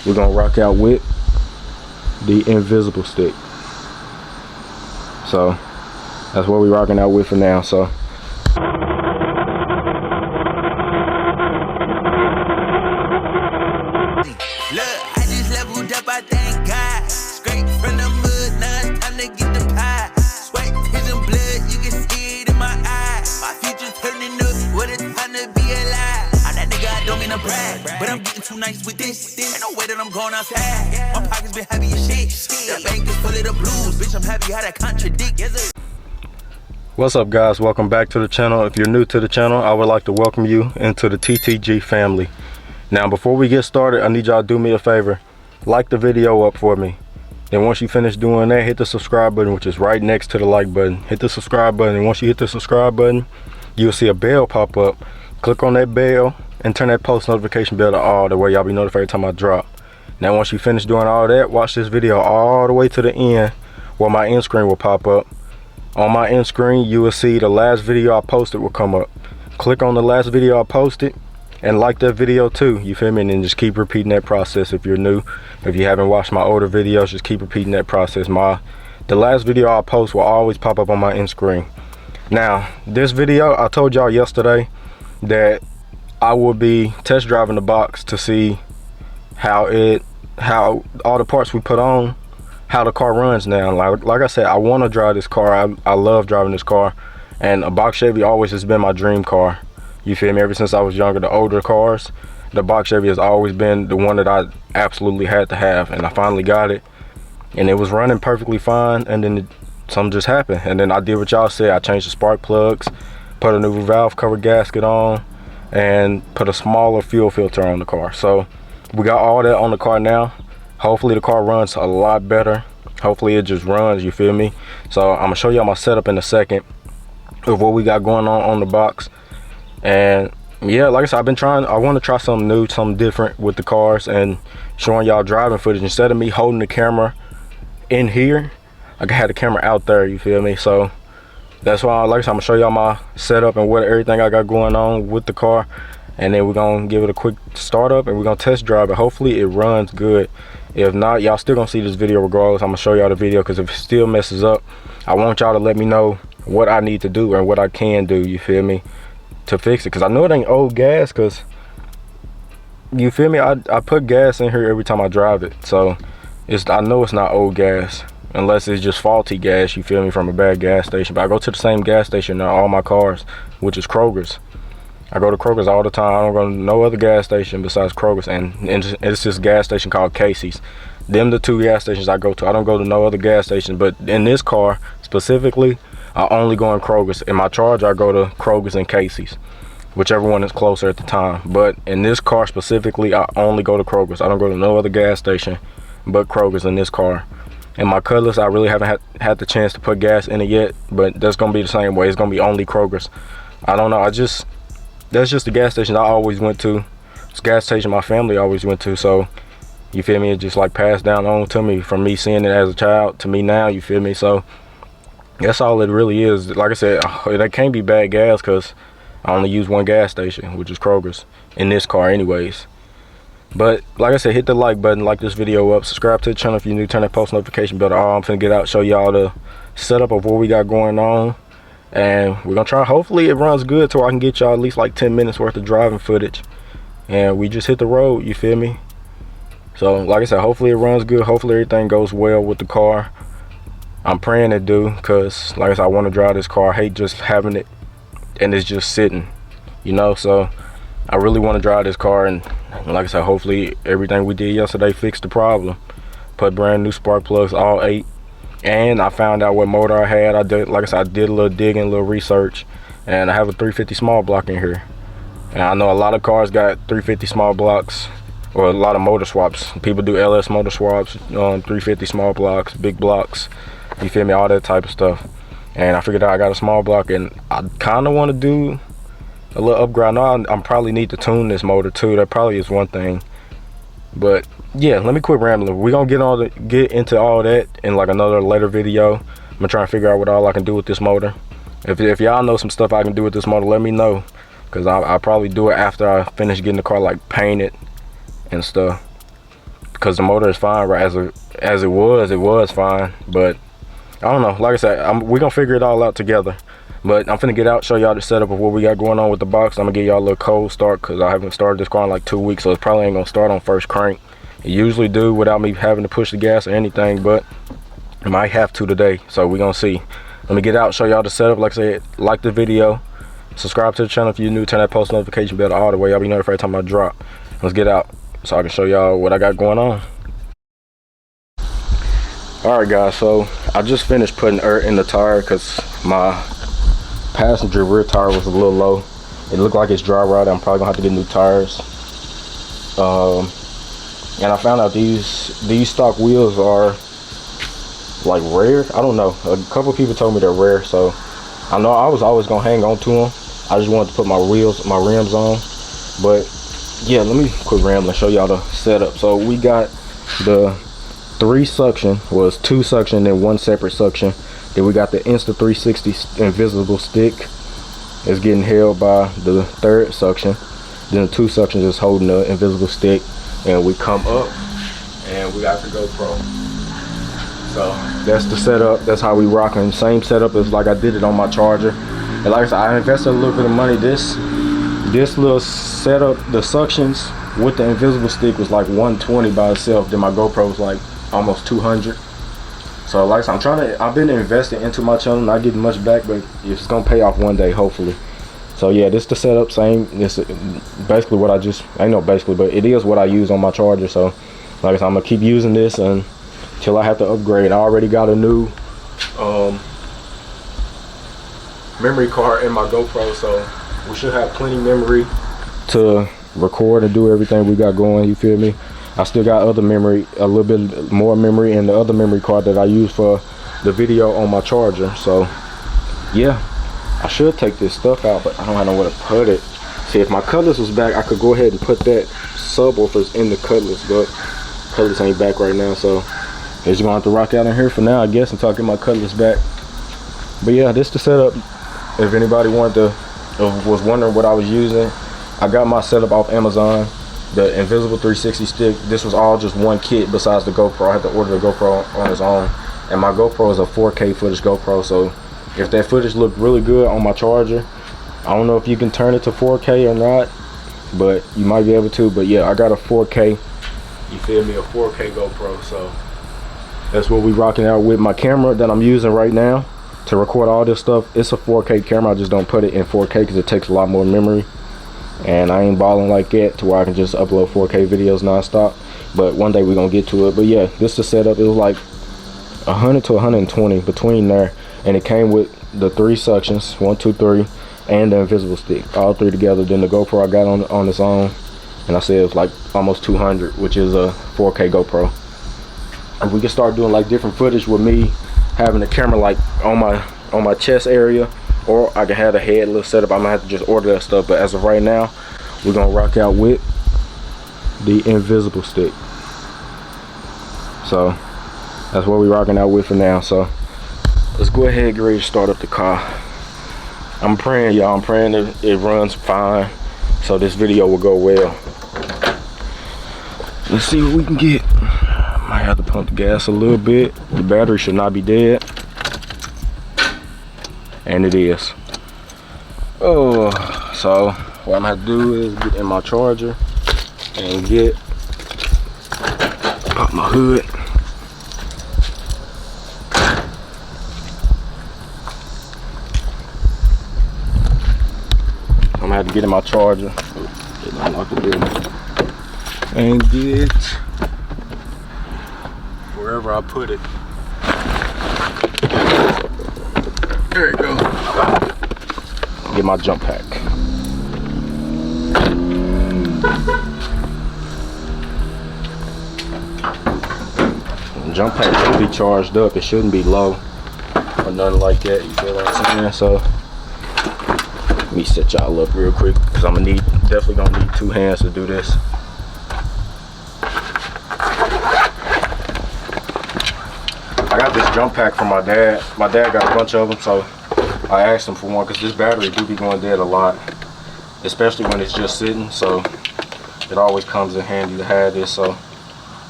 we're gonna rock out with the invisible stick. So that's what we're rocking out with for now. So but I'm getting too nice with this. Ain't no way that I'm going outside. My pockets been heavy as shit. The bank is full of the blues. Bitch, I'm happy how that contradict. what's up, guys? Welcome back to the channel. If you're new to the channel, I would like to welcome you into the TTG family. Now, before we get started, I need y'all to do me a favor. Like the video up for me. Then once you finish doing that, hit the subscribe button, which is right next to the like button. Hit the subscribe button, and once you hit the subscribe button, you'll see a bell pop up. Click on that bell and turn that post notification bell to all, the way y'all be notified every time I drop. Now once you finish doing all that, watch this video all the way to the end where my end screen will pop up. On my end screen, you will see the last video I posted will come up. Click on the last video I posted and like that video too, you feel me? And then just keep repeating that process if you're new. If you haven't watched my older videos, just keep repeating that process. The last video I post will always pop up on my end screen. Now this video, I told y'all yesterday that I will be test driving the box to see how all the parts we put on, how the car runs now. Like I said, I want to drive this car. I love driving this car, and a box Chevy always has been my dream car. You feel me? Ever since I was younger, the older cars, the box Chevy has always been the one that I absolutely had to have, and I finally got it, and it was running perfectly fine, and then something just happened, and then I did what y'all said. I changed the spark plugs, put a new valve cover gasket on, and put a smaller fuel filter on the car. So we got all that on the car now. Hopefully the car runs a lot better. Hopefully it just runs, you feel me? So I'm gonna show y'all my setup in a second of what we got going on the box. And yeah, like I said, I want to try something new, something different with the cars, and showing y'all driving footage. Instead of me holding the camera in here, I had the camera out there, you feel me? So that's why, like I said, I'm gonna show y'all my setup and what everything I got going on with the car, and then we're gonna give it a quick startup and we're gonna test drive it. Hopefully it runs good. If not, y'all still gonna see this video regardless. I'm gonna show y'all the video, because if it still messes up, I want y'all to let me know what I need to do and what I can do, you feel me, to fix it. Because I know it ain't old gas, because you feel me, I put gas in here every time I drive it, so I know it's not old gas. Unless it's just faulty gas, you feel me, from a bad gas station. But I go to the same gas station in all my cars, which is Kroger's. I go to Kroger's all the time. I don't go to no other gas station besides Kroger's, and it's this gas station called Casey's. Them the two gas stations I go to. I don't go to no other gas station. But in this car specifically, I only go in Kroger's. In my charge, I go to Kroger's and Casey's, whichever one is closer at the time. But in this car specifically, I only go to Kroger's. I don't go to no other gas station but Kroger's in this car. And my Cutlass, I really haven't had the chance to put gas in it yet, but that's gonna be the same way. It's gonna be only Kroger's. I don't know, that's just the gas station I always went to. It's a gas station my family always went to, so you feel me, it just like passed down on to me from me seeing it as a child to me now, you feel me? So that's all it really is. Like I said, that can't be bad gas, because I only use one gas station, which is Kroger's, in this car anyways. But like I said, hit the like button, like this video up, subscribe to the channel if you're new, turn that post notification bell on. I'm finna get out, show y'all the setup of what we got going on, and we're gonna try, hopefully it runs good to where I can get y'all at least like 10 minutes worth of driving footage, and we just hit the road, you feel me? So like I said, hopefully it runs good, hopefully everything goes well with the car. I'm praying it do, because like I said, I want to drive this car. I hate just having it and it's just sitting, you know? So I really want to drive this car, and like I said, hopefully everything we did yesterday fixed the problem. Put brand new spark plugs, all 8, and I found out what motor I had. I did, like I said, I did a little digging, a little research, and I have a 350 small block in here. And I know a lot of cars got 350 small blocks, or a lot of motor swaps. People do LS motor swaps, 350 small blocks, big blocks, you feel me, all that type of stuff. And I figured out I got a small block, and I kind of want to do a little upgrade. I know I probably need to tune this motor too. That probably is one thing. But yeah, let me quit rambling. We're gonna get into all that in like another later video. I'm gonna try and figure out what all I can do with this motor. If y'all know some stuff I can do with this motor, let me know, because I'll probably do it after I finish getting the car like painted and stuff. because the motor is fine right as it was fine. But I don't know, like I said, we're gonna figure it all out together. But I'm finna get out, show y'all the setup of what we got going on with the box. I'm gonna give y'all a little cold start because I haven't started this car in like 2 weeks, so it probably ain't gonna start on first crank. It usually do without me having to push the gas or anything, but I might have to today, so we're gonna see. Let me get out, show y'all the setup. Like I said, like the video, subscribe to the channel if you're new, turn that post notification bell all the way. Y'all be notified every time I drop. Let's get out so I can show y'all what I got going on. All right guys, so I just finished putting earth in the tire because my passenger rear tire was a little low. It looked like it's dry rotted. I'm probably gonna have to get new tires. And I found out these stock wheels are like rare. I don't know, a couple people told me they're rare, so I know I was always gonna hang on to them. I just wanted to put my rims on. But yeah, let me quit rambling, show y'all the setup. So we got the 3 suction, was 2 suction and 1 separate suction. Then we got the Insta360 invisible stick. It's getting held by the 3rd suction. Then the 2 suctions is holding the invisible stick. And we come up and we got the GoPro. So that's the setup. That's how we rocking. Same setup as like I did it on my Charger. And like I said, I invested a little bit of money. This little setup, the suctions with the invisible stick was like 120 by itself. Then my GoPro was like almost 200. So like I said, I've been investing into my channel, not getting much back, but it's gonna pay off one day, hopefully. So yeah, this the setup, same. This basically what ain't no basically, but it is what I use on my Charger. So like I said, I'm gonna keep using this until I have to upgrade. I already got a new memory card in my GoPro, so we should have plenty memory to record and do everything we got going, you feel me? I still got other memory, a little bit more memory in the other memory card that I use for the video on my Charger. So yeah, I should take this stuff out, but I don't know where to put it. See, if my cutlass was back, I could go ahead and put that subwoofers in the cutlass, but cutlass ain't back right now, so it's gonna have to rock out in here for now, I guess, until I get my cutlass back. But yeah, this the setup. If anybody was wondering what I was using, I got my setup off Amazon. The invisible 360 stick, this was all just one kit besides the GoPro. I had to order the GoPro on its own, and my GoPro is a 4K footage GoPro, so if that footage looked really good on my Charger, I don't know if you can turn it to 4K or not, but you might be able to. But yeah, I got a 4K, you feel me, a 4K GoPro. So that's what we rocking out with. My camera that I'm using right now to record all this stuff, it's a 4K camera. I just don't put it in 4K because it takes a lot more memory, and I ain't balling like that to where I can just upload 4K videos non-stop. But one day we're gonna get to it. But yeah, this is the setup. It was like 100 to 120 between there, and it came with the 3 suctions, 1, 2, 3, and the invisible stick, all 3 together. Then the GoPro I got on its own, and I said it was like almost 200, which is a 4K GoPro. And we can start doing like different footage with me having the camera like on my chest area, or I can have the headless setup. I'm gonna have to just order that stuff, but as of right now, we're gonna rock out with the invisible stick. So that's what we're rocking out with for now. So let's go ahead and get ready to start up the car. I'm praying, y'all, I'm praying that it runs fine, so this video will go well. Let's see what we can get. Might have to pump the gas a little bit. The battery should not be dead, and it is. Oh, so what I'm gonna have to do is get in my Charger and pop my hood. I'm gonna have to get in my Charger and get wherever I put it. There you go. Get my jump pack. The jump pack should be charged up. It shouldn't be low or nothing like that. You feel what I'm saying? So let me set y'all up real quick because I'm definitely gonna need 2 hands to do this. I got this jump pack from my dad. My dad got a bunch of them, so I asked him for one because this battery do be going dead a lot, especially when it's just sitting. So it always comes in handy to have this. So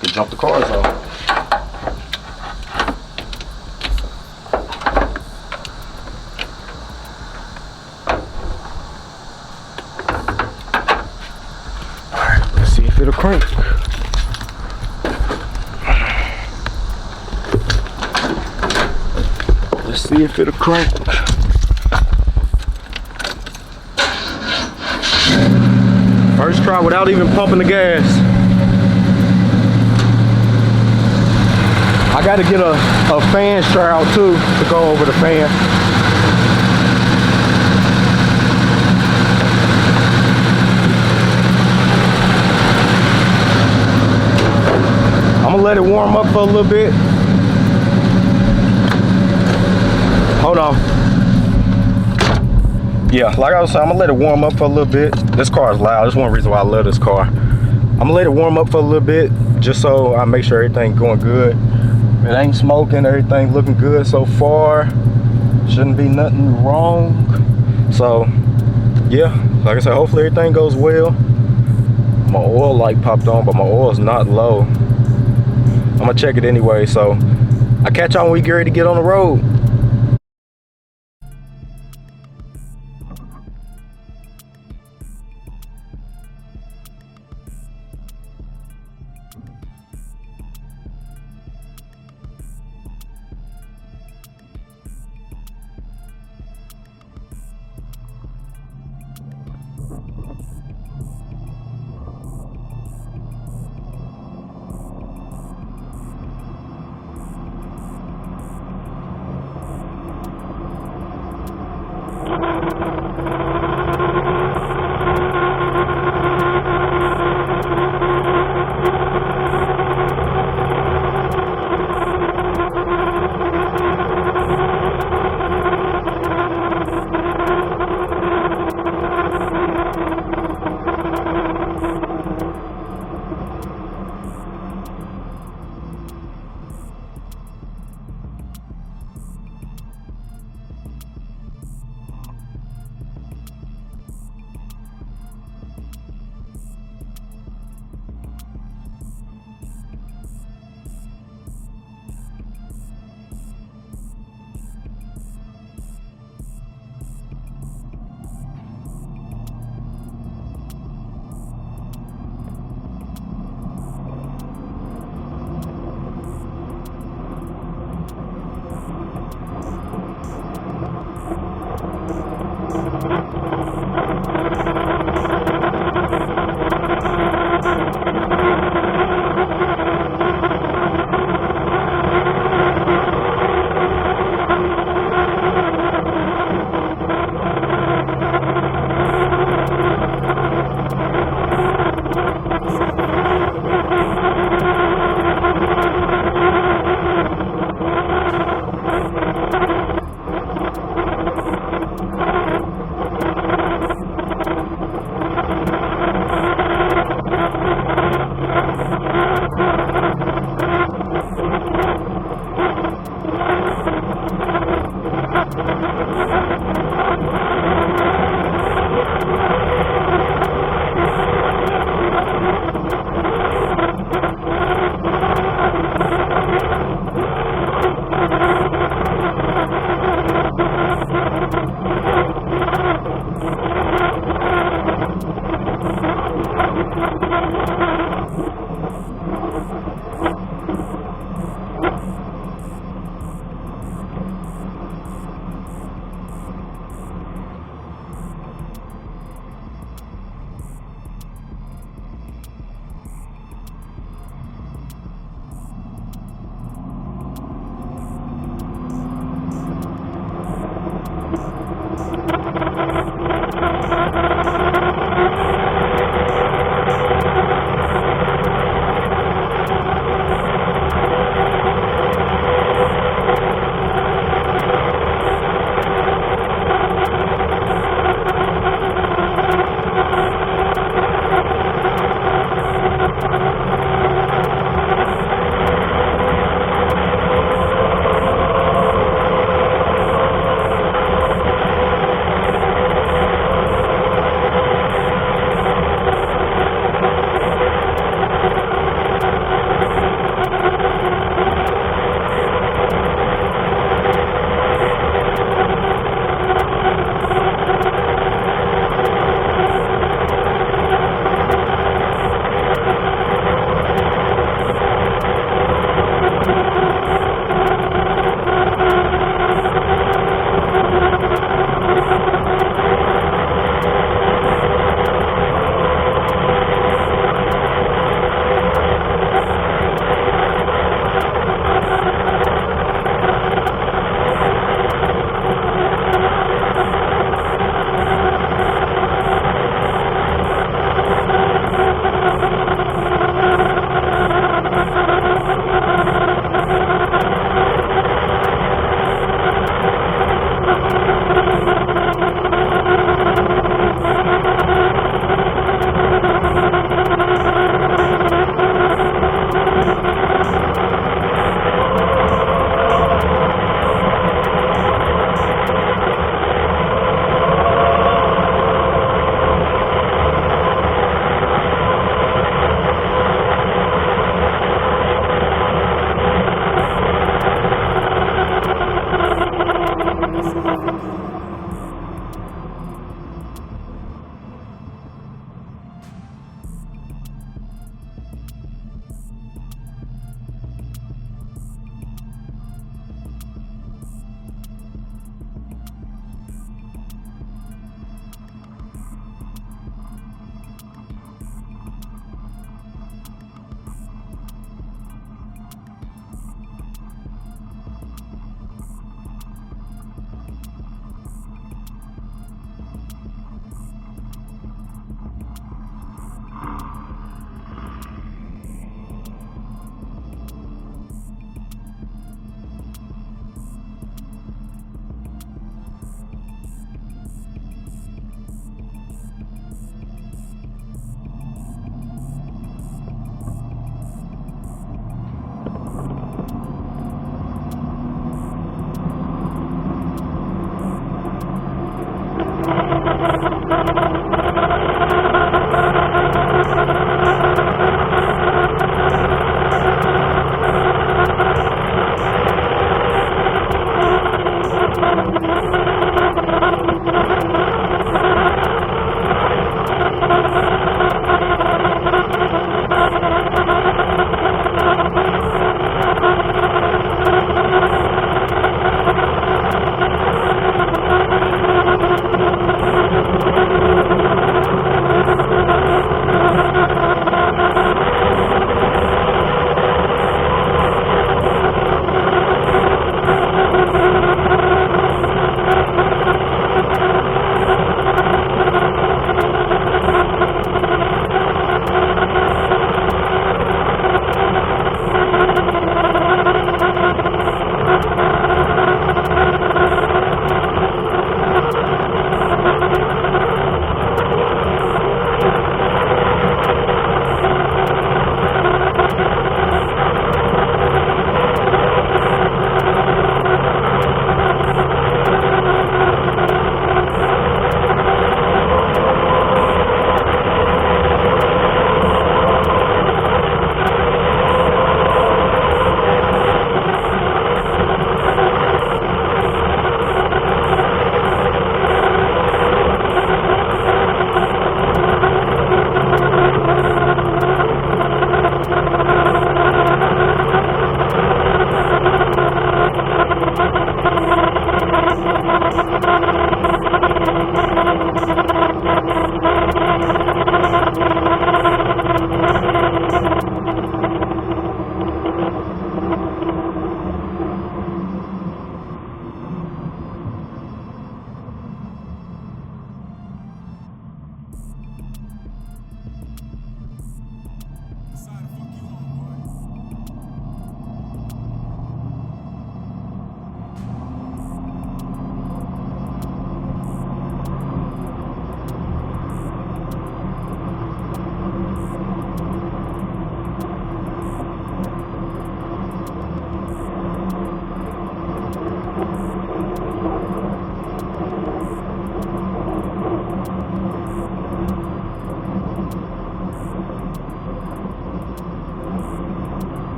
can jump the cars off. Alright, let's see if it'll crank. Let's see if it'll crank. First try without even pumping the gas. I gotta get a fan shroud too to go over the fan. I'm gonna let it warm up for a little bit. Hold on. Yeah, like I was saying, I'm gonna let it warm up for a little bit. This car is loud. That's one reason why I love this car. I'm gonna let it warm up for a little bit just so I make sure everything's going good. It ain't smoking, everything looking good so far. Shouldn't be nothing wrong. So yeah, like I said, hopefully everything goes well. My oil light popped on, but my oil's not low. I'm gonna check it anyway, so I'll catch y'all when we get ready to get on the road.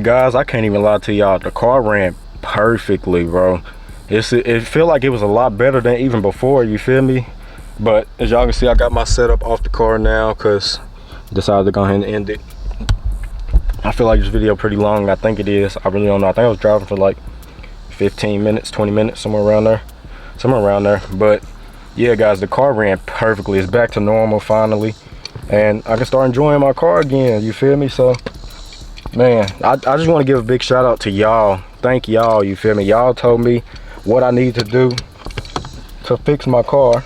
Guys, I can't even lie to y'all, the car ran perfectly, bro. It feel like it was a lot better than even before, you feel me? But as y'all can see, I got my setup off the car now because decided to go ahead and end it. I feel like this video pretty long. I think it is. I really don't know. I think I was driving for like 15 minutes, 20 minutes, somewhere around there. But yeah, guys, the car ran perfectly. It's back to normal finally, and I can start enjoying my car again, you feel me? So man, I just want to give a big shout out to y'all. Thank y'all, you feel me? Y'all told me what I need to do to fix my car.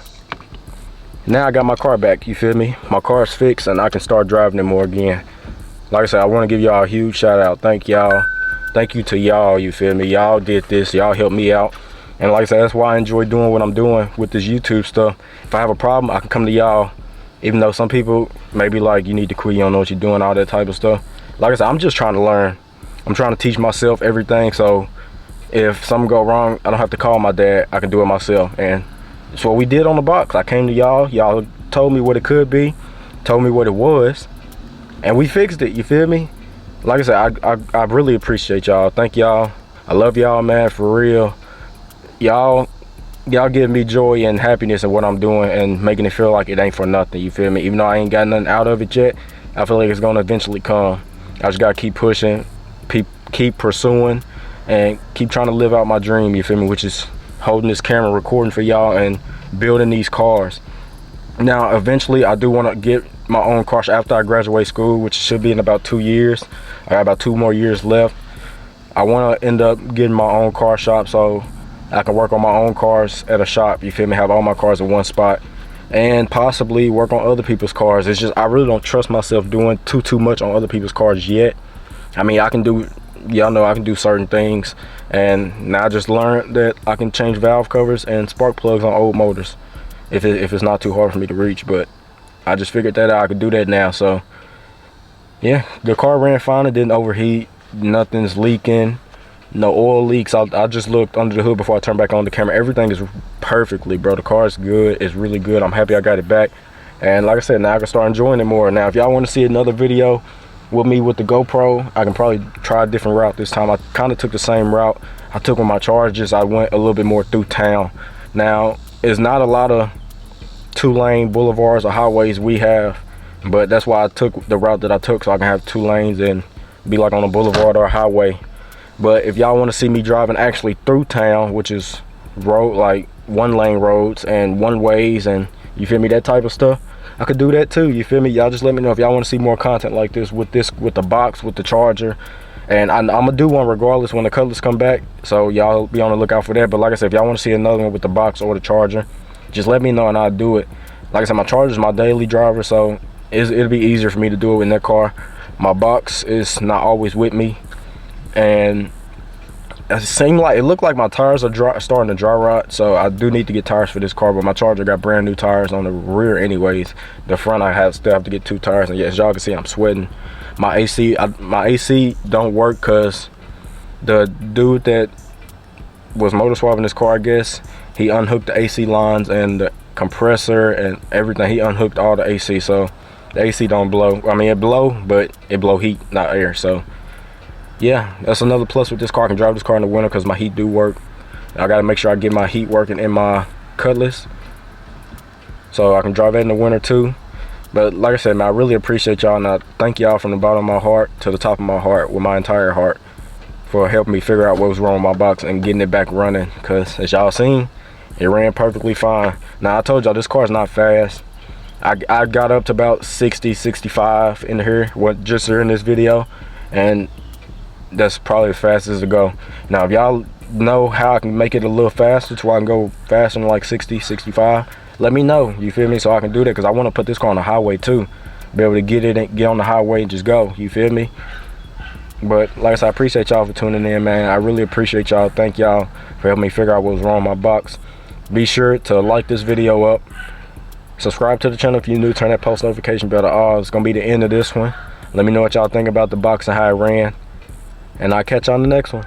Now I got my car back, you feel me? My car's fixed and I can start driving it more again. Like I said, I want to give y'all a huge shout out. Thank y'all. Thank you to y'all, you feel me? Y'all did this, y'all helped me out. And like I said, that's why I enjoy doing what I'm doing with this YouTube stuff. If I have a problem, I can come to y'all. Even though some people may be like, you need to quit, you don't know what you're doing, all that type of stuff. Like I said, I'm just trying to learn. I'm trying to teach myself everything, so if something go wrong, I don't have to call my dad. I can do it myself. And that's what we did on the box. I came to y'all. Y'all told me what it could be, told me what it was, and we fixed it, you feel me? Like I said, I really appreciate y'all. Thank y'all. I love y'all, man, for real. Y'all give me joy and happiness in what I'm doing and making it feel like it ain't for nothing, you feel me? Even though I ain't got nothing out of it yet, I feel like it's gonna eventually come. I just gotta keep pushing, keep pursuing, and keep trying to live out my dream, you feel me? Which is holding this camera, recording for y'all, and building these cars. Now, eventually, I do want to get my own car after I graduate school, which should be in about 2 years. I got about 2 more years left. I want to end up getting my own car shop so I can work on my own cars at a shop, you feel me? Have all my cars in one spot and possibly work on other people's cars. It's just I really don't trust myself doing too much on other people's cars yet. I mean, I can do, y'all know I can do certain things, and now I just learned that I can change valve covers and spark plugs on old motors if it's not too hard for me to reach. But I just figured that out. I could do that now. So yeah, the car ran fine. It didn't overheat, nothing's leaking, no oil leaks. I just looked under the hood before I turned back on the camera. Everything is perfectly, bro. The car is good. It's really good. I'm happy I got it back, and like I said, now I can start enjoying it more. Now if y'all want to see another video with me with the GoPro, I can probably try a different route this time. I kind of took the same route I took with my Chargers. I went a little bit more through town. Now it's not a lot of 2-lane boulevards or highways we have, but that's why I took the route that I took, so I can have 2 lanes and be like on a boulevard or a highway. But if y'all want to see me driving actually through town, which is road, like 1-lane roads and one ways, and you feel me, that type of stuff, I could do that too, you feel me? Y'all just let me know if y'all want to see more content like this with the box, with the Charger. And I'm gonna do one regardless when the colors come back, so y'all be on the lookout for that. But like I said, if y'all want to see another one with the box or the Charger, just let me know and I'll do it. Like I said, my Charger is my daily driver, so it'll be easier for me to do it in that car. My box is not always with me, and it looked like my tires are starting to dry rot, so I do need to get tires for this car. But my Charger got brand new tires on the rear anyways. The front I still have to get 2 tires, and yes, y'all can see I'm sweating. My AC don't work because the dude that was motor swapping this car, I guess, he unhooked the AC lines and the compressor and everything. He unhooked all the AC, so the AC don't blow. I mean, it blow, but it blow heat, not air. So yeah, that's another plus with this car. I can drive this car in the winter because my heat do work. I gotta make sure I get my heat working in my Cutlass, so I can drive that in the winter too. But like I said, man, I really appreciate y'all, and I thank y'all from the bottom of my heart to the top of my heart, with my entire heart, for helping me figure out what was wrong with my box and getting it back running. Because as y'all seen, it ran perfectly fine. Now I told y'all this car is not fast. I got up to about 60, 65 in here, just here in this video, and that's probably as fast as it go. Now if y'all know how I can make it a little faster to where I can go faster than like 60, 65, let me know, you feel me, so I can do that, because I want to put this car on the highway too, be able to get it and get on the highway and just go, you feel me? But like I said, I appreciate y'all for tuning in, man. I really appreciate y'all. Thank y'all for helping me figure out what was wrong with my box. Be sure to like this video up, subscribe to the channel if you're new, turn that post notification bell to all. It's gonna be the end of this one. Let me know what y'all think about the box and how it ran, and I'll catch you on the next one.